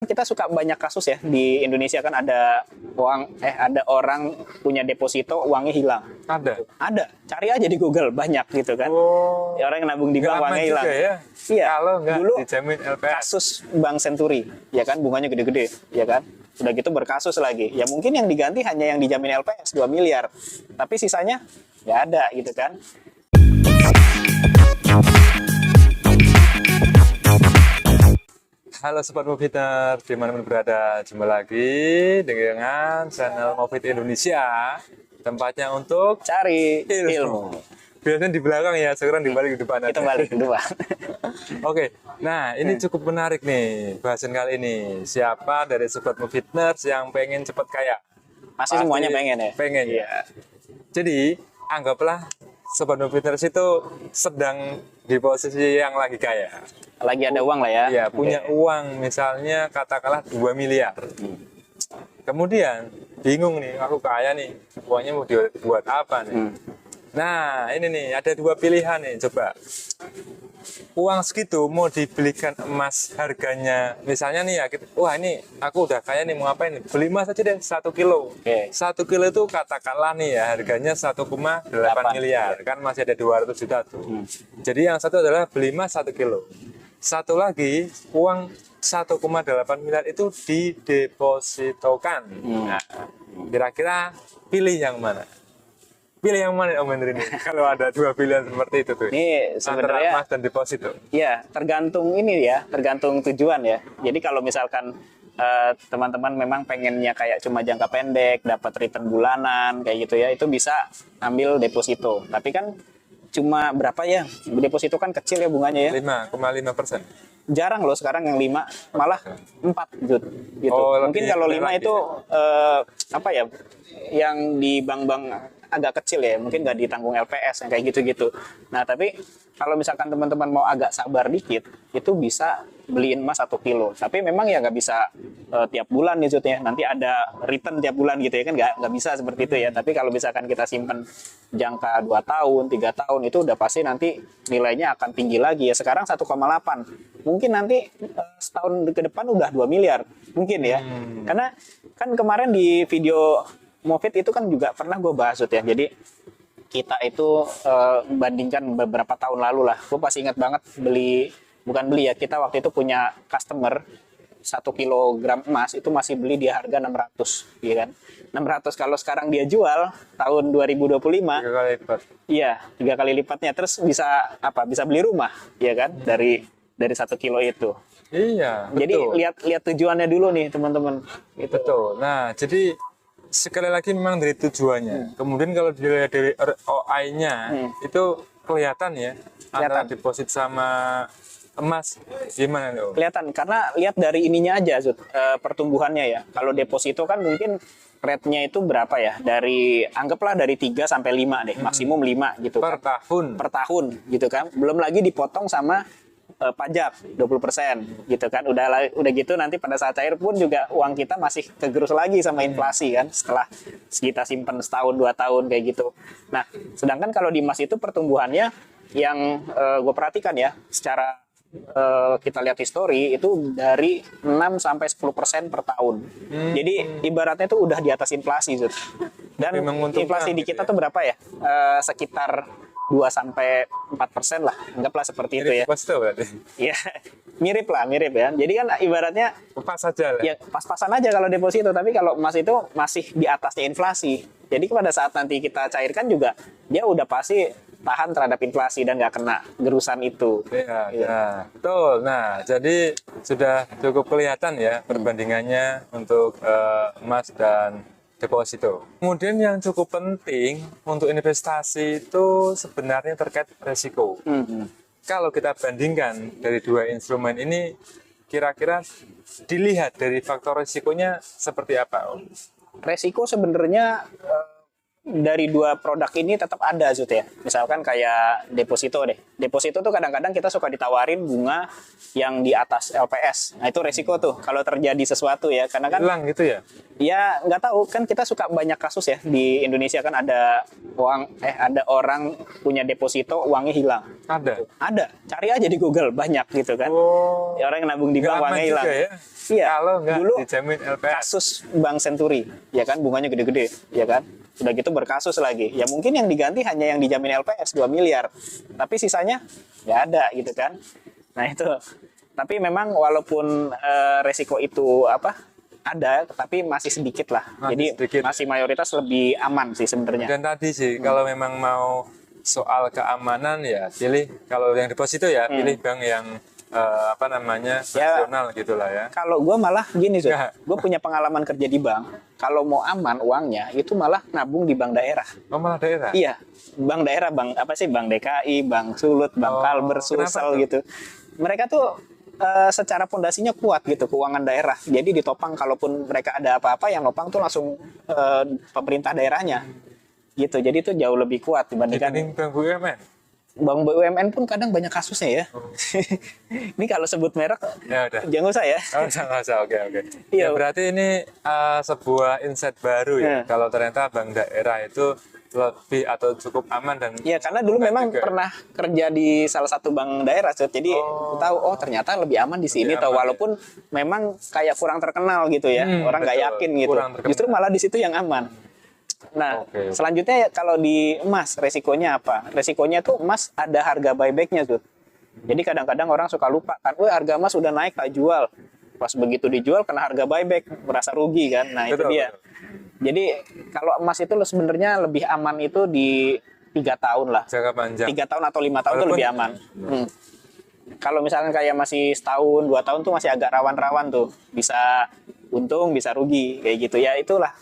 kita suka banyak kasus ya di Indonesia kan ada ada orang punya deposito uangnya hilang. Ada, cari aja di Google banyak gitu kan. Oh. Ya, orang yang nabung di bank uangnya hilang. Ya? Iya. Kalau nggak Dulu dijamin LPS. kasus Bank Senturi, ya kan bunganya gede-gede, ya kan. Udah gitu berkasus lagi. Ya mungkin yang diganti hanya yang dijamin LPS 2 miliar. Tapi sisanya nggak ada gitu kan. Halo Sobat Moviter, dimanapun berada, jumpa lagi dengan channel Movit Indonesia, tempatnya untuk Cari ilmu. Biasanya di belakang ya, sekarang di balik di depan. Kita balik ke depan. Oke, nah ini cukup menarik nih bahasan kali ini. Siapa dari Sobat Moviters yang pengen cepat kaya? Pasti semuanya pengen ya? Pengen ya. Jadi, anggaplah Sobat Moviters itu sedang di posisi yang lagi kaya. Lagi ada uang lah ya. Iya, punya uang misalnya katakanlah 2 miliar. Kemudian bingung nih, aku kaya nih, uangnya mau dibuat apa nih? Nah, ini nih ada dua pilihan nih, coba. Uang segitu mau dibelikan emas harganya, misalnya nih ya, wah ini aku udah kaya nih, mau ngapain nih? Beli emas aja deh 1 kilo. 1 kilo itu katakanlah nih ya, harganya 1,8 miliar. Kan masih ada 200 juta tuh. Jadi yang satu adalah beli emas 1 kilo. Satu lagi, uang 1,8 miliar itu didepositokan. Nah, kira-kira pilih yang mana? Pilih yang mana Om Hendri ini? Kalau ada dua pilihan seperti itu tuh. Ini sebenarnya emas dan deposito. Ya, tergantung ini ya, tergantung tujuan ya. Jadi kalau misalkan teman-teman memang pengennya kayak cuma jangka pendek, dapat return bulanan kayak gitu ya, itu bisa ambil deposito. Tapi kan cuma berapa ya? Deposito kan kecil ya bunganya ya. 5,5%. Jarang loh sekarang yang 5, malah 4 gitu. Oh, mungkin kalau 5 itu apa ya? Yang di bank-bank agak kecil ya, mungkin nggak ditanggung LPS yang kayak gitu-gitu. Nah, tapi kalau misalkan teman-teman mau agak sabar dikit, itu bisa beliin emas 1 kilo. Tapi memang ya nggak bisa tiap bulan nih Zut ya. Nanti ada return tiap bulan gitu ya kan, nggak bisa seperti itu ya. Tapi kalau misalkan kita simpan jangka 2 tahun, 3 tahun, itu udah pasti nanti nilainya akan tinggi lagi ya. Sekarang 1,8. Mungkin nanti setahun ke depan udah 2 miliar. Mungkin ya. Karena kan kemarin di video Movit itu kan juga pernah gue bahas ya. Jadi kita itu bandingkan beberapa tahun lalu lah. Gue pasti ingat banget bukan beli ya. Kita waktu itu punya customer 1 kilogram emas itu masih beli di harga 600, ya kan? 600 kalau sekarang dia jual tahun 2025. 3 kali lipat. Iya, 3 kali lipatnya. Terus bisa apa? Bisa beli rumah, ya kan? Dari 1 kilo itu. Iya, Jadi betul. lihat tujuannya dulu nih teman-teman. Gitu. Betul. Nah, jadi sekali lagi memang dari tujuannya. Kemudian kalau dilihat dari ROI-nya itu kelihatan ya antara deposit sama emas gimana nih? Kelihatan karena lihat dari ininya aja Zut, pertumbuhannya ya. Kalau deposito kan mungkin rate-nya itu berapa ya? Anggaplah dari 3 sampai 5 deh, maksimum 5 gitu Per kan. tahun. Per tahun gitu kan. Belum lagi dipotong sama pajak 20% gitu kan. Udah gitu nanti pada saat cair pun juga uang kita masih kegerus lagi sama inflasi kan setelah kita simpen setahun 2 tahun kayak gitu. Nah, sedangkan kalau di emas itu pertumbuhannya yang gue perhatikan ya secara kita lihat histori itu dari 6 sampai 10% per tahun. Jadi ibaratnya itu udah di atas inflasi Zut. Dan inflasi di kita tuh berapa ya? Sekitar 2 sampai 4% lah, anggaplah seperti itu ya. Deposito berarti. Iya, mirip ya. Jadi kan ibaratnya Pas saja lah. ya pas-pasan aja kalau deposito, tapi kalau emas itu masih di atasnya inflasi. Jadi pada saat nanti kita cairkan juga dia udah pasti tahan terhadap inflasi dan nggak kena gerusan itu. Iya, betul. Nah, jadi sudah cukup kelihatan ya perbandingannya untuk emas dan deposito. Kemudian yang cukup penting untuk investasi itu sebenarnya terkait resiko. Kalau kita bandingkan dari dua instrumen ini, kira-kira dilihat dari faktor resikonya seperti apa? Resiko sebenarnya dari dua produk ini tetap ada Zut ya. Misalkan kayak deposito deh. Deposito tuh kadang-kadang kita suka ditawarin bunga yang di atas LPS. Nah itu resiko tuh kalau terjadi sesuatu ya. Karena kan Hilang gitu ya? ya nggak tahu kan kita suka banyak kasus ya di Indonesia kan ada ada orang punya deposito uangnya hilang. Ada. Cari aja di Google banyak gitu kan. Oh. Ya, orang yang nabung di Nggak bank aman uangnya juga hilang. ya? Iya. Kalau nggak Dulu dijamin LPS. kasus Bank Senturi, ya kan bunganya gede-gede, ya kan. Udah gitu berkasus lagi. Ya mungkin yang diganti hanya yang dijamin LPS 2 miliar. Tapi sisanya nggak ada gitu kan. Nah itu. Tapi memang walaupun resiko itu ada, tapi masih sedikit lah. Jadi sedikit. masih mayoritas lebih aman sih sebenarnya. Dan tadi sih kalau memang mau soal keamanan ya pilih, kalau yang deposito ya pilih bank yang nasional gitulah ya. Kalau gue malah gini Zul, Ya. gue punya pengalaman kerja di bank. Kalau mau aman uangnya itu malah nabung di bank daerah. Oh malah daerah? Iya, bank daerah, bank Bank DKI, Bank Sulut, Bank Kalber, Sulsel gitu. Mereka tuh secara pondasinya kuat gitu, keuangan daerah. Jadi ditopang kalaupun mereka ada apa-apa yang nopang tuh langsung pemerintah daerahnya. Gitu. Jadi itu jauh lebih kuat dibandingkan Dibanding bank BUMN? Bank BUMN pun kadang banyak kasusnya ya. Ini kalau sebut merek, Ya udah. jangan usah ya. Oh, nggak usah. Oke. Iya. Ya berarti ini sebuah insight baru ya. Ya. Kalau ternyata bank daerah itu lebih atau cukup aman dan Iya, karena dulu memang juga. pernah kerja di salah satu bank daerah, Zut. Jadi tahu ternyata lebih aman di sini, Lebih tahu aman, walaupun memang kayak kurang terkenal gitu ya, orang nggak betul. yakin gitu. Kurang terkenal. Justru malah di situ yang aman. Nah, Oke. selanjutnya kalau di emas resikonya apa? Resikonya tuh emas ada harga buybacknya tuh. Jadi kadang-kadang orang suka lupa kan, harga emas udah naik tak jual. Pas begitu dijual kena harga buyback, merasa rugi kan. Nah itu Betul, dia. betul. Jadi kalau emas itu sebenarnya lebih aman itu di 3 tahun lah. jangka panjang. 3 tahun atau 5 tahun itu Walaupun- lebih aman. Kalau misalkan kayak masih setahun, 2 tahun tuh masih agak rawan-rawan tuh. Bisa untung, bisa rugi kayak gitu ya. Itulah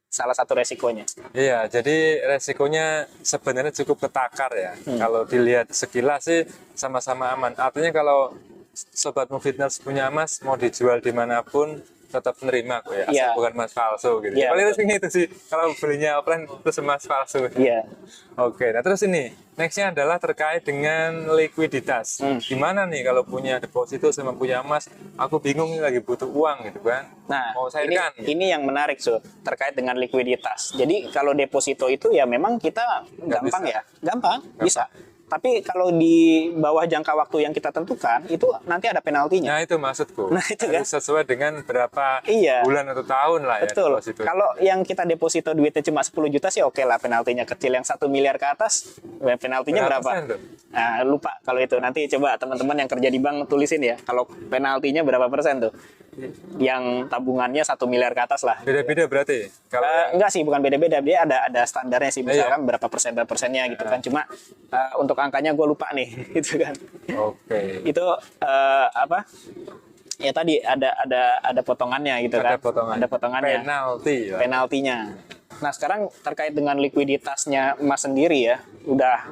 salah satu resikonya. Iya, jadi resikonya sebenarnya cukup ketakar ya. Kalau dilihat sekilas sih sama-sama aman. Artinya kalau Sobat Movitners punya emas, mau dijual dimanapun, tetap menerima kok ya. Asal Iya. bukan emas palsu gitu. Iya, Paling betul. sering itu sih, kalau belinya offline terus emas palsu. Iya. Oke, nah terus ini, nextnya adalah terkait dengan likuiditas. Gimana nih kalau punya deposito sama punya emas, aku bingung nih lagi butuh uang gitu kan. Nah, Mau cairkan. ini yang menarik, Su, terkait dengan likuiditas. Jadi kalau deposito itu ya memang kita gampang bisa. ya, gampang, bisa. Tapi kalau di bawah jangka waktu yang kita tentukan, itu nanti ada penaltinya. Nah itu maksudku. Nah, itu kan. Harus sesuai dengan berapa Iya. bulan atau tahun lah ya. Betul. deposito. Kalau yang kita deposito duitnya cuma 10 juta sih oke lah, penaltinya kecil. Yang 1 miliar ke atas, penaltinya berapa? persen tuh? Nah, lupa kalau itu. Nanti coba teman-teman yang kerja di bank tulisin ya. Kalau penaltinya berapa persen tuh? Yang tabungannya 1 miliar ke atas lah. Beda-beda berarti. Kalau Enggak sih, bukan beda-beda. Dia ada standarnya sih. Iya. Misalkan berapa persennya gitu kan. Cuma untuk angkanya gue lupa nih, gitu kan. Oke. Itu ya tadi ada potongannya gitu kan. Ada potongan. Ada potongannya. Penalti ya. Penaltinya. Nah sekarang terkait dengan likuiditasnya emas sendiri ya,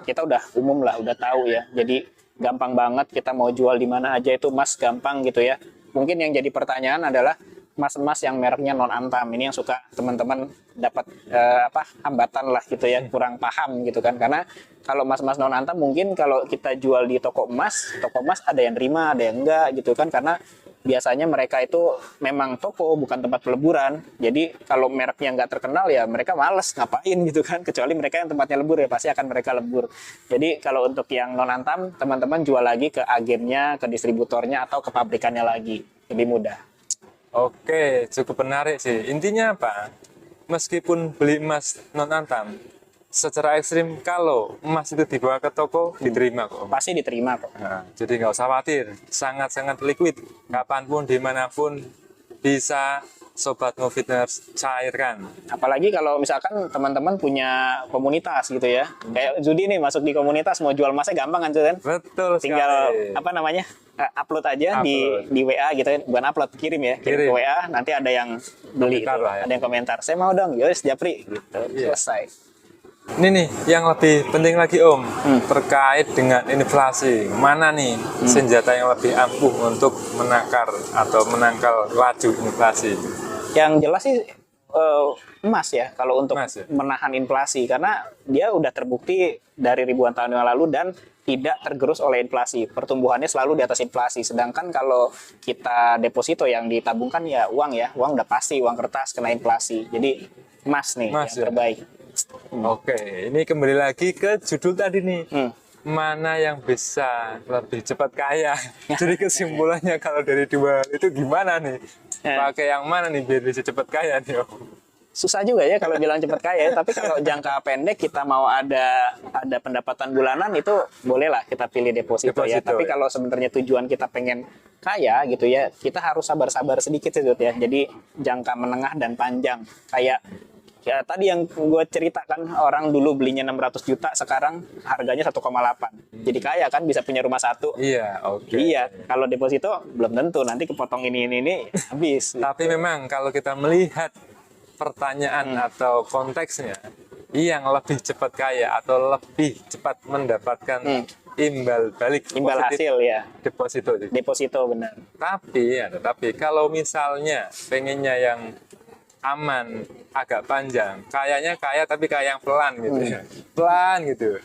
kita udah umum lah, udah tahu ya. Jadi gampang banget kita mau jual di mana aja itu emas gampang gitu ya. Mungkin yang jadi pertanyaan adalah emas-emas yang mereknya non antam ini yang suka teman-teman dapat hambatan lah gitu ya, kurang paham gitu kan. Karena kalau emas-emas non antam mungkin kalau kita jual di toko emas ada yang terima, ada yang enggak gitu kan, karena biasanya mereka itu memang toko bukan tempat peleburan. Jadi kalau mereknya nggak terkenal ya mereka males ngapain gitu kan, kecuali mereka yang tempatnya lebur ya pasti akan mereka lebur. Jadi kalau untuk yang non antam teman-teman jual lagi ke agennya, ke distributornya atau ke pabrikannya lagi, lebih mudah. Oke, cukup menarik sih. Intinya apa? Meskipun beli emas non antam, secara ekstrim kalau emas itu dibawa ke toko diterima kok. Pasti diterima kok. Nah, jadi nggak usah khawatir, sangat-sangat liquid, kapanpun, dimanapun bisa Sobat Movitners cairkan. Apalagi kalau misalkan teman-teman punya komunitas gitu ya. Kayak Zudi nih masuk di komunitas mau jual emasnya gampang kan Zud, kan? Betul Tinggal sekali. upload aja di WA gitu ya. Bukan upload, kirim ya. Kirim Kirim. ke WA, nanti ada yang beli Komentar itu. lah ya. Ada yang komentar. Saya mau dong, yos Japri gitu. Iya. Selesai. Ini nih yang lebih penting lagi Om, terkait dengan inflasi. Mana nih senjata yang lebih ampuh untuk menakar atau menangkal laju inflasi? Yang jelas sih emas ya kalau untuk Emas ya? menahan inflasi, karena dia udah terbukti dari ribuan tahun yang lalu dan tidak tergerus oleh inflasi. Pertumbuhannya selalu di atas inflasi. Sedangkan kalau kita deposito yang ditabungkan ya uang udah pasti uang kertas kena inflasi. Jadi emas nih Emas yang ya? terbaik. Oke, ini kembali lagi ke judul tadi nih. Hmm. Mana yang bisa lebih cepat kaya? Jadi kesimpulannya kalau dari dua itu gimana nih? Ya. Pakai yang mana nih biar bisa cepat kaya nih? Susah juga ya kalau bilang cepat kaya, tapi kalau jangka pendek kita mau ada pendapatan bulanan itu bolehlah kita pilih deposito ya. Deposito, Tapi ya. kalau sebenarnya tujuan kita pengen kaya gitu ya, kita harus sabar-sabar sedikit sih Dut, ya. Jadi jangka menengah dan panjang. Kayak ya tadi yang gue ceritakan, orang dulu belinya 600 juta, sekarang harganya 1,8. Jadi kaya kan, bisa punya rumah satu. Iya, oke. Iya, kalau deposito belum tentu, nanti kepotong ini habis. Tapi memang kalau kita melihat pertanyaan atau konteksnya, yang lebih cepat kaya atau lebih cepat mendapatkan imbal balik Imbal positif, hasil ya, deposito. deposito benar. Tapi kalau misalnya pengennya yang aman, agak panjang, kayaknya kaya tapi kaya yang pelan gitu ya. Pelan gitu.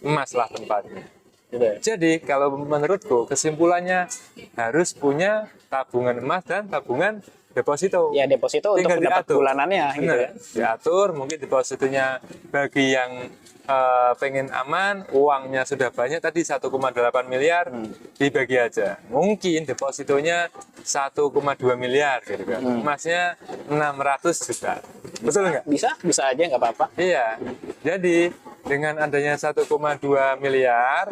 Emas lah tempatnya. Gitu. Jadi kalau menurutku kesimpulannya harus punya tabungan emas dan tabungan deposito. Ya deposito untuk Tinggal dapat diatur. bulanannya gitu Bener. ya. Diatur, mungkin depositonya bagi yang pengen aman, uangnya sudah banyak tadi 1,8 miliar, dibagi aja. Mungkin depositonya 1,2 miliar gitu kan. Emasnya 600 juta. Betul nggak? Bisa aja nggak apa-apa. Iya. Jadi dengan adanya 1,2 miliar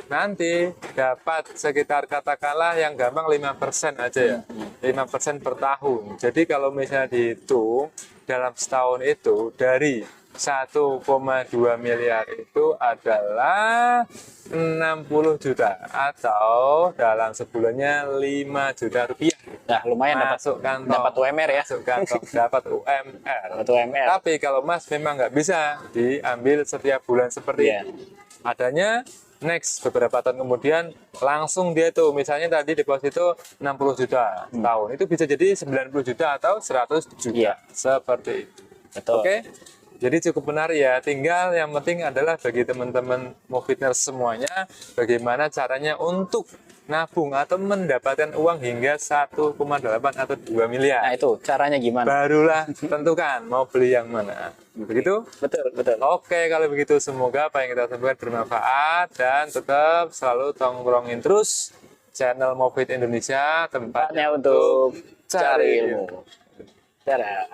nanti dapat sekitar katakanlah yang gampang 5% aja ya. 5% per tahun. Jadi kalau misalnya dihitung dalam setahun itu dari 1,2 miliar itu adalah 60 juta atau dalam sebulannya 5 juta rupiah. Nah, lumayan Masuk kantong. dapat UMR ya. Masuk kantong, dapat UMR. Dapat UMR. Tapi kalau Mas memang nggak bisa diambil setiap bulan seperti Iya. itu. Adanya next beberapa tahun kemudian langsung dia tuh misalnya tadi deposito 60 juta tahun. Itu bisa jadi 90 juta atau 100 juta. Iya. Seperti itu. Betul. Oke. Jadi cukup benar ya, tinggal yang penting adalah bagi teman-teman Movitners semuanya, bagaimana caranya untuk nabung atau mendapatkan uang hingga 1,8 atau 2 miliar. Nah, itu caranya gimana? Barulah tentukan mau beli yang mana. Begitu? Betul. Oke, kalau begitu semoga apa yang kita sampaikan bermanfaat dan tetap selalu tongkrongin terus channel Movit Indonesia, tempatnya Tempatnya untuk cari ilmu. Dadah.